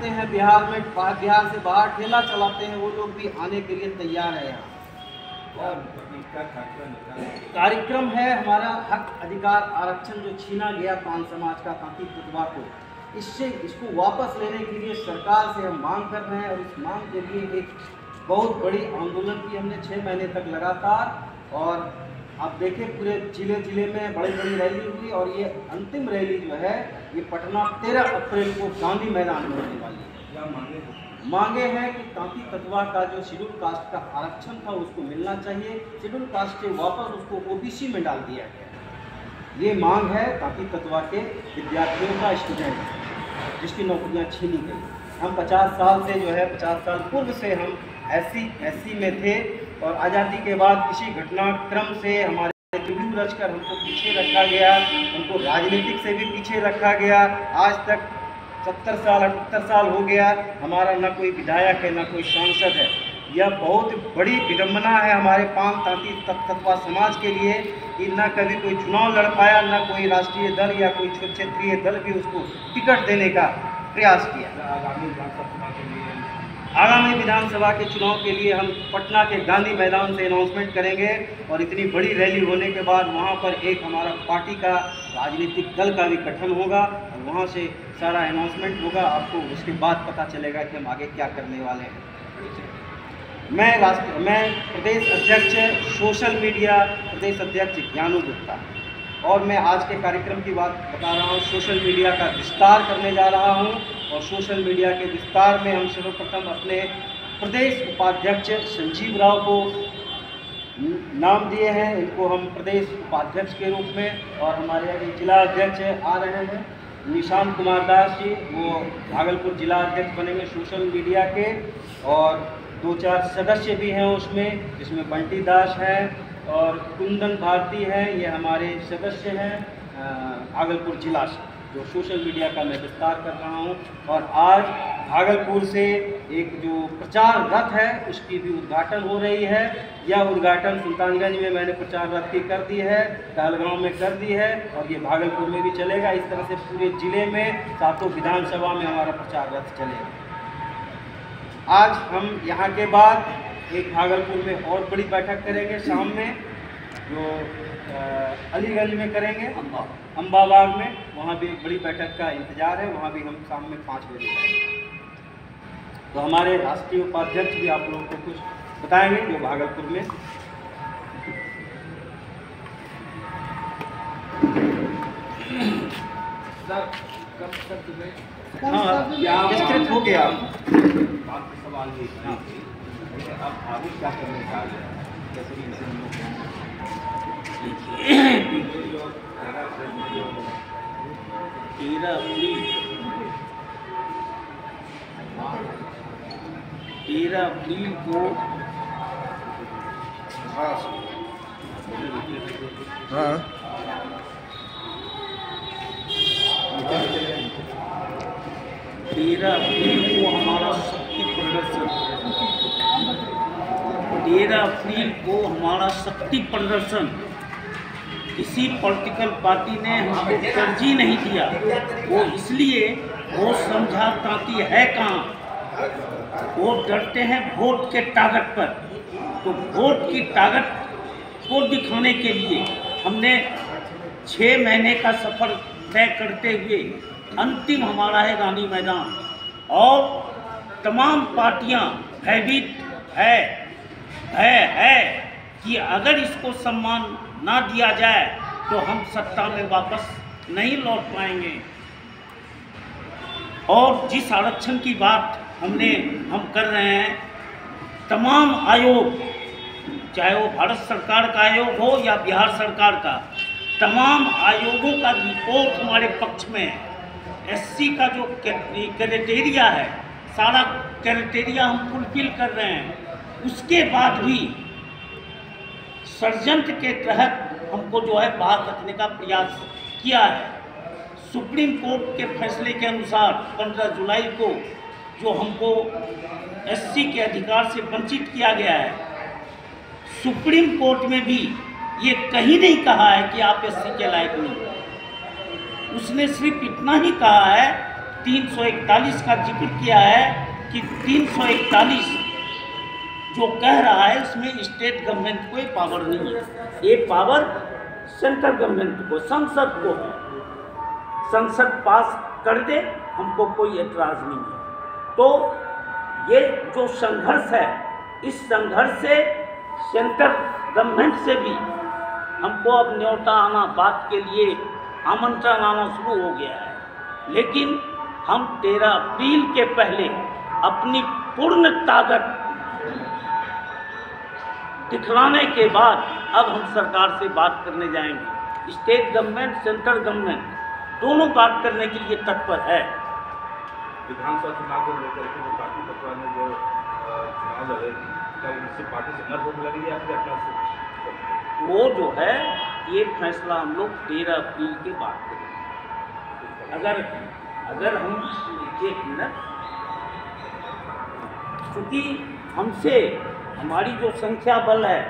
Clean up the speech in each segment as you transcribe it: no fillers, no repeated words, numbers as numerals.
हैं बिहार में, बिहार से बाहर ठेला चलाते हैं, वो लोग भी आने के लिए तैयार है यहाँ। और कार्यक्रम है हमारा हक अधिकार आरक्षण जो छीना गया पान समाज का तांती तत्वा को, इसको वापस लेने के लिए सरकार से हम मांग कर रहे हैं। और इस मांग के लिए एक बहुत बड़ी आंदोलन की हमने 6 महीने तक लगातार, और आप देखें पूरे जिले में बड़ी रैली हुई। और ये अंतिम रैली जो है ये पटना 13 अप्रैल को गांधी मैदान में होने वाली है। मांगे हैं कि तांती तत्वा का जो शेड्यूल कास्ट का आरक्षण था उसको मिलना चाहिए, शेड्यूल कास्ट से वापस उसको ओबीसी में डाल दिया गया। ये मांग है तांती तत्वा के विद्यार्थियों का, स्टूडेंट जिसकी नौकरियां छीनी गई। हम 50 साल से जो है 50 साल पूर्व से हम एससी में थे, और आज़ादी के बाद किसी घटनाक्रम से हमारे जुलूम रचकर हमको पीछे रखा गया, उनको राजनीतिक से भी पीछे रखा गया। आज तक 70 साल 78 साल हो गया, हमारा न कोई विधायक है न कोई सांसद है। यह बहुत बड़ी विडम्बना है हमारे पान तांती तत्वा समाज के लिए कि न कभी कोई चुनाव लड़ पाया, न कोई राष्ट्रीय दल या कोई क्षेत्रीय दल भी उसको टिकट देने का प्रयास किया। आगामी विधानसभा के चुनाव के लिए हम पटना के गांधी मैदान से अनाउंसमेंट करेंगे, और इतनी बड़ी रैली होने के बाद वहां पर एक हमारा पार्टी का राजनीतिक दल का भी गठन होगा, और वहां से सारा अनाउंसमेंट होगा। आपको उसके बाद पता चलेगा कि हम आगे क्या करने वाले हैं। मैं प्रदेश अध्यक्ष सोशल मीडिया प्रदेश अध्यक्ष ज्ञानू गुप्ता, और मैं आज के कार्यक्रम की बात बता रहा हूँ। सोशल मीडिया का विस्तार करने जा रहा हूँ, और सोशल मीडिया के विस्तार में हम सर्वप्रथम अपने प्रदेश उपाध्यक्ष संजीव राव को नाम दिए हैं, इनको हम प्रदेश उपाध्यक्ष के रूप में। और हमारे अभी जिला अध्यक्ष आ रहे हैं निशांत कुमार दास जी, वो भागलपुर जिला अध्यक्ष बनेंगे सोशल मीडिया के। और 2-4 सदस्य भी हैं उसमें, जिसमें बंटी दास हैं और कुंदन भारती हैं, ये हमारे सदस्य हैं भागलपुर जिला से, जो सोशल मीडिया का मैं विस्तार कर रहा हूँ। और आज भागलपुर से एक जो प्रचार रथ है उसकी भी उद्घाटन हो रही है। यह उद्घाटन सुल्तानगंज में मैंने प्रचार रथ की कर दी है, कहलगांव में कर दी है, और ये भागलपुर में भी चलेगा। इस तरह से पूरे जिले में 7 विधानसभा में हमारा प्रचार रथ चलेगा। आज हम यहाँ के बाद एक भागलपुर में और बड़ी बैठक करेंगे शाम में, जो अलीगंज में करेंगे, अम्बाबाग में, वहाँ भी एक बड़ी बैठक का इंतजार है। वहाँ भी हम शाम में 5 बजे जाएंगे। तो हमारे राष्ट्रीय उपाध्यक्ष भी आप लोगों को कुछ बताएंगे जो भागलपुर में। हाँ, विस्तृत हो गया। सवाल भी अब आगे क्या करने का है, जैसे कि 13 अप्रैल को हाँ 13 अप्रैल को हमारा शक्ति प्रदर्शन, 13 अप्रैल को हमारा शक्ति प्रदर्शन किसी पॉलिटिकल पार्टी ने हमको तरजीह नहीं दिया। वो इसलिए वो समझा ताकि है कहाँ, वो डरते हैं वोट के ताकत पर। तो वोट की ताकत को दिखाने के लिए हमने 6 महीने का सफ़र तय करते हुए अंतिम हमारा है गांधी मैदान। और तमाम पार्टियां भयभीत है कि अगर इसको सम्मान ना दिया जाए तो हम सत्ता में वापस नहीं लौट पाएंगे। और जिस आरक्षण की बात हम कर रहे हैं, तमाम आयोग, चाहे वो भारत सरकार का आयोग हो या बिहार सरकार का, तमाम आयोगों का रिपोर्ट हमारे पक्ष में है। एससी का जो क्राइटेरिया है, सारा क्राइटेरिया हम फुलफिल कर रहे हैं। उसके बाद भी षड्यंत्र के तहत हमको जो है बाहर रखने का प्रयास किया है। सुप्रीम कोर्ट के फैसले के अनुसार 15 जुलाई को जो हमको एससी के अधिकार से वंचित किया गया है, सुप्रीम कोर्ट में भी ये कहीं नहीं कहा है कि आप एससी के लायक नहीं। उसने सिर्फ इतना ही कहा है 341 का जिक्र किया है कि 341 जो कह रहा है उसमें स्टेट गवर्नमेंट को पावर नहीं है, ये पावर सेंट्रल गवर्नमेंट को, संसद को है। संसद पास कर दे, हमको कोई एतराज़ नहीं है। तो ये जो संघर्ष है, इस संघर्ष से सेंट्रल गवर्नमेंट से भी हमको अब न्योता आना, बात के लिए आमंत्रण आना शुरू हो गया है। लेकिन हम 13 अप्रैल के पहले अपनी पूर्ण ताकत दिखलाने के बाद अब हम सरकार से बात करने जाएंगे। स्टेट गवर्नमेंट, सेंट्रल गवर्नमेंट दोनों बात करने के लिए तत्पर है। विधानसभा चुनाव को लेकर के पार्टी तत्वा ने जो चुनाव लड़े, क्या इससे पार्टी संघर्ष होने लगी या फिर अपना से? वो जो है ये फैसला हम लोग 13 अप्रैल के बाद करेंगे। अगर हम एक मिनट, क्योंकि हमसे हमारी जो संख्या बल है,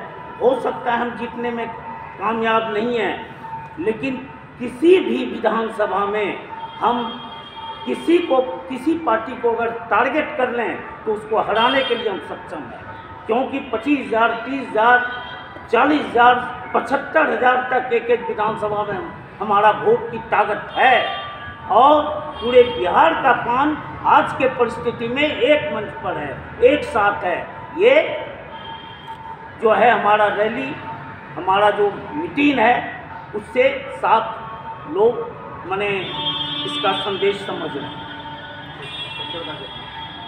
हो सकता है हम जीतने में कामयाब नहीं हैं, लेकिन किसी भी विधानसभा में हम किसी पार्टी को अगर टारगेट कर लें तो उसको हराने के लिए हम सक्षम हैं। क्योंकि 25,000, 30,000, 40,000, 75,000 तक एक विधानसभा में हमारा वोट की ताकत है। और पूरे बिहार का पान आज के परिस्थिति में एक मंच पर है, एक साथ है। ये जो है हमारा रैली, हमारा जो मीटिंग है, उससे साफ लोग माने इसका संदेश समझ रहे हैं।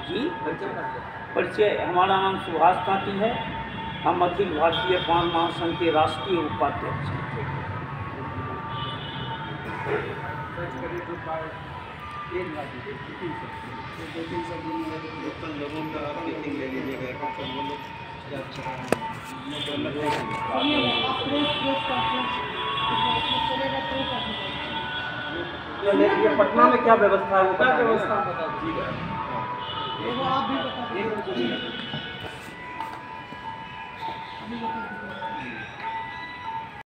जी, परिचय, हमारा नाम सुभाष तांती है, हम अखिल भारतीय पान महासंघ के राष्ट्रीय उपाध्यक्ष हैं। लोगों का मीटिंग ले लीजिएगा, ये पटना में क्या व्यवस्था है वो बता दीजिए।